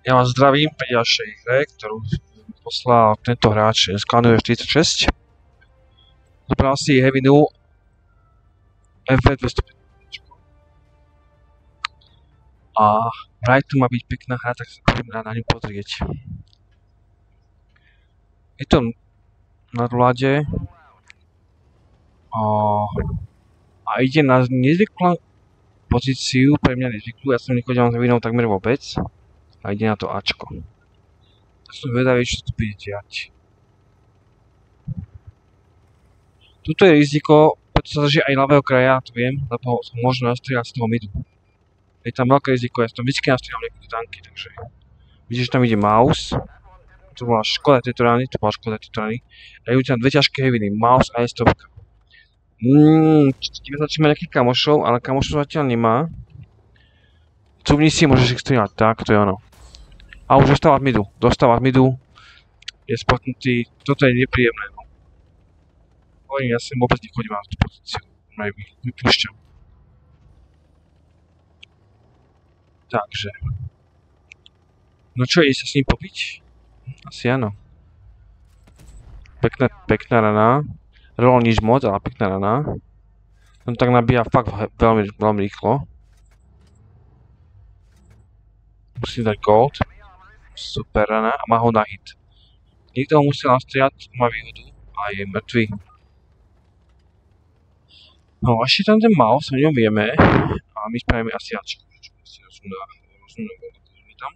Ja vás zdravím pri ďalšej hre, ktorú poslal tento hráč z klanu F36. Zobral si Heavinu FV205. A vraj to má byť pekná hra, tak sa budem na ňu pozrieť. Je to na vláde a ide na nezvyklú pozíciu, pre mňa nezvyklú, ja som nechodil s Heavinou takmer vôbec. A ide na to Ačko. Som vedavý, čo tu bude diať. Tuto je riziko, preto sa drží aj ľavého kraja, to viem, lebo som možno nastrieľať z toho midu. Je tam veľké riziko, ja som vždycky nastrieľal nejaké tanky, takže vidíš, že tam ide Maus. To bola škoda tejto rány, A idú tam dve ťažké Heaviny, Maus a S100. Tebe nejakých kamošov, ale kamošov zatiaľ nemá. Cúvni si, môžeš ich strieľať, tak, to je ono. A už dostáva z midu. Je spotnutý, toto je nepríjemné, no. Ja sem vôbec nechodím na tú pozíciu, vypúšťam. Takže. No čo, ide sa s ním popiť? Asi áno. Pekná rana. Roll nič moc, ale pekná rana. On tak nabíja fakt veľmi rýchlo. Musím dať gold. Super rana a má ho na hit. Niekto ho musel nastriať, má výhodu a je mŕtvý. No a ešte tam ten Maus, o ňom vieme a my spravíme asi Ačko. Tam.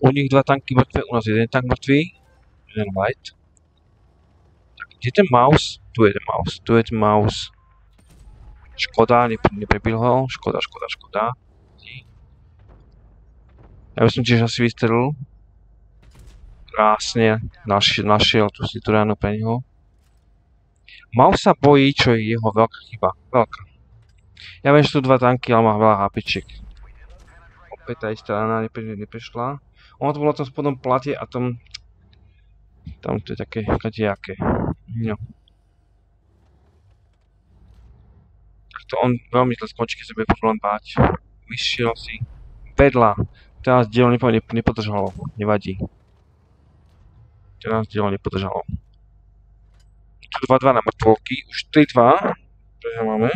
U nich dva tanky mŕtve, u nás jeden tank mŕtvý, jeden light. Tak kde je ten Maus? Tu je ten Maus. Škoda, neprebil ho, škoda. Ja by som tiež asi vystrelil. Krásne, našiel tú si tú ránu pre neho. Maus sa bojí, čo je jeho veľká chyba. Veľká. Ja viem, že sú dva tanky, ale má veľa HPčiek. Opäť tá istá rána neprešla. Ono to bolo v tom spodnom plate a tam to je také kadejaké. No. Takto on veľmi zle skončí, keď sa bude problém báť. Vyšiel si vedľa. Teraz dielo nepodržalo. Nevadí. Teraz dielo nepodržalo. Tu 2-2 na mŕtvolky. Už 3-2. Prehámame.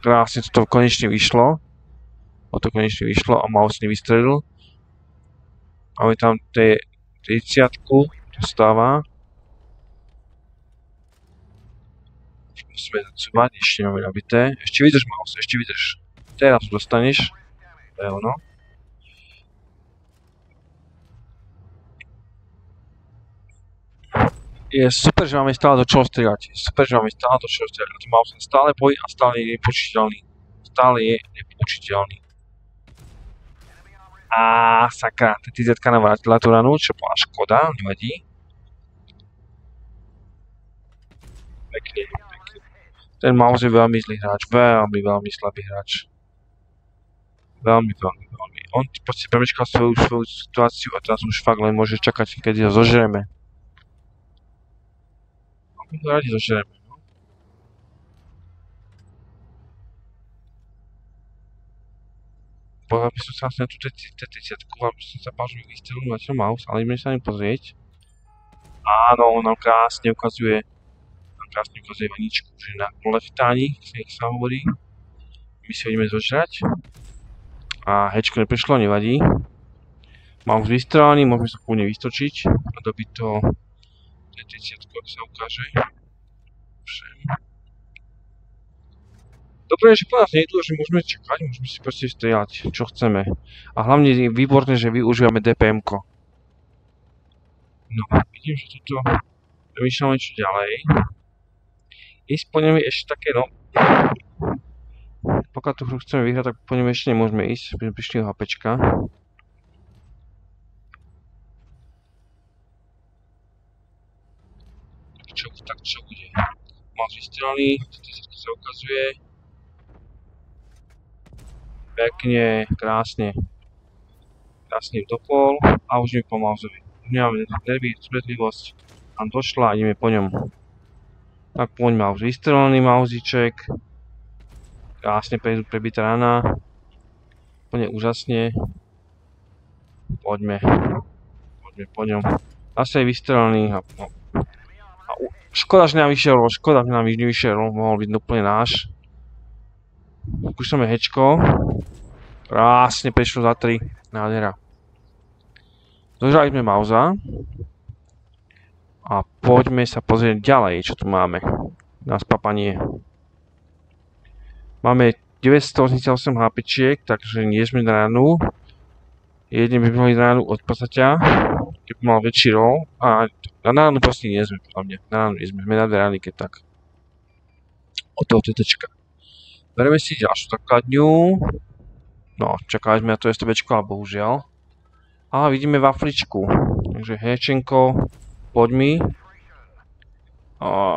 Krásne toto konečne vyšlo. A Maus nevystrelil. Máme tam 30-ku. Dostáva. Musíme zacúvať, ešte máme nabité. Ešte vydrž, Maus, Teraz to dostaneš. To je ono. Je super, že máme stále do čoho strieľať. To Maus sa stále bojí a stále je nepoučiteľný. A sakra, TZ-ka nám vrátila tú ranu, čo bola škoda, nevadí. Pekne. Ten Maus je veľmi zlý hráč, veľmi slabý hráč. Veľmi. On proste premeškal svoju situáciu a teraz už fakt len môže čakať, kedy ho zožereme. My ho radi zožereme, no. Povedal by som sa asi na tú T-30, aby som sa bál, že mi vystrelil na ten Maus, ale ideme sa im pozrieť. Áno, on nám krásne ukazuje vaničku, že na leftáni, nech sa hovorí. My si ho ideme zožrať. A hečko neprišlo, nevadí. Mám vystrelený, môžeme sa kľudne vystočiť a dobiť to T-30, ak sa ukáže. Dobre, že po nás nejdu, že môžeme čakať, môžeme si proste strieľať, čo chceme. A hlavne je výborné, že využívame DPM-ko. No, vidím, že toto premýšľam niečo ďalej. Ísť po ňom je ešte také, no. Pokiaľ tú hru chceme vyhrať, tak po ňom ešte nemôžeme ísť, aby sme prišli do HPčka. Tak čo bude? Mám vystrelený, T-30 sa ukazuje. Pekne, krásne dopol a už mi po Mausovi. Už nemáme nervy, smedlivosť. Tam došla a ideme po ňom. Tak poď mouse, vystrelený mauziček. Krásne prebitá rana. Úplne úžasne. Poďme po ňom. Zase je vystrelený. Škoda, že nám vyšiel, mohol byť úplne náš. Skúšame hečko. Krásne prešlo za 3. Nádhera. Dožali sme mauza. A poďme sa pozrieť ďalej, čo tu máme. Na spapanie. Máme 988 HPčiek, takže nie sme na ranu. Jedne by mohli na ranu od podstatia, keby mal väčší roll. A na ranu proste nie sme, hlavne. Na ranu nie sme, sme na dve rany, keď tak. Od toho TTčka. Bereme si ďalšiu základňu. No, čakali sme na to STBčko, ale bohužiaľ. A vidíme wafličku. Takže hečenko. Poď mi.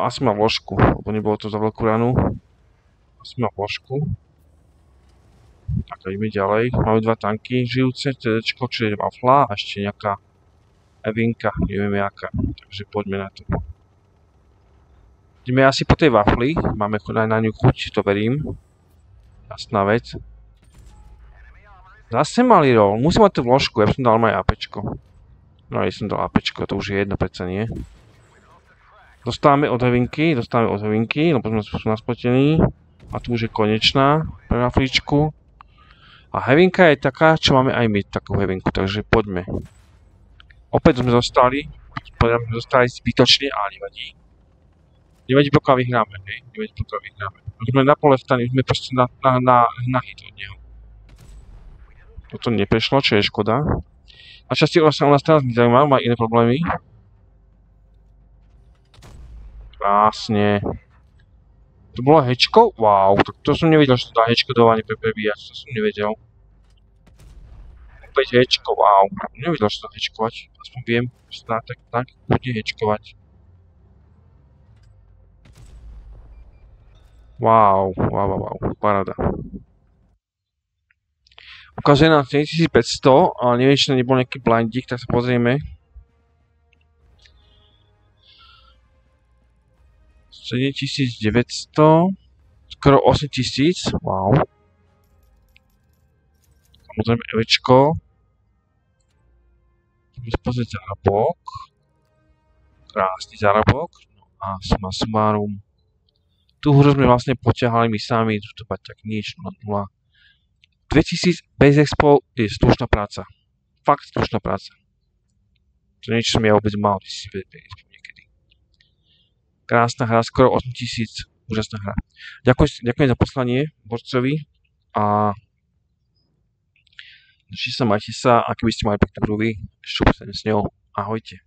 Asi má vložku, lebo nebolo to za veľkú ranu. Asi má vložku. Tak ideme ďalej. Máme 2 tanky žijúce, TDčko, čiže wafla a ešte nejaká evinka, nevieme aká. Takže poďme na to. Ideme asi po tej wafli, máme na ňu chuť, to verím. Jasná vec. Zase malý roll, musím mať tú vložku, ja by som dal aj APčko. No ja som dal APčko, to už je jedno, predsa nie. Dostávame od hevinky, lebo sme naspotení. A tu už je konečná pre wafličku. A hevinka je taká, čo máme aj my, takú hevinku, takže poďme. Opäť sme zostali zbytočne, ale nevadí. Nevadí, pokiaľ vyhráme, hej? Už sme na pole stane, už sme proste na hit od neho. Toto neprešlo, čo je škoda. Našťastie sa u nás teraz nezaujíma, má iné problémy. Krásne. To bolo hečko? Wow, to som nevedel, že to dá hečkodovanie pre prebíjač, to som nevedel. Opäť hečko, wow. Nevedel, že to dá hečkovať. Aspoň viem, že to dá tak bude hečkovať. Wow, paráda. Ukazuje nám 7500, ale neviem, či to nebol nejaký blindík, tak sa pozrieme. 7900, skoro 8000, wow. Samozrejme Evečko. Budeme si pozrieť zárobok. Krásny zárobok. No a suma sumárum. Tú hru sme vlastne poťahali my sami, to tak nič, 0. 2000 bez expo je slušná práca. Fakt slušná práca. To niečo som ja vôbec mal, 2000 bez expo niekedy. Krásna hra, skoro 8000, úžasná hra. Ďakujem za poslanie borcovi a držite sa, majte sa, a keby ste mali pekné brúvy, šup sa s ňou. Ahojte.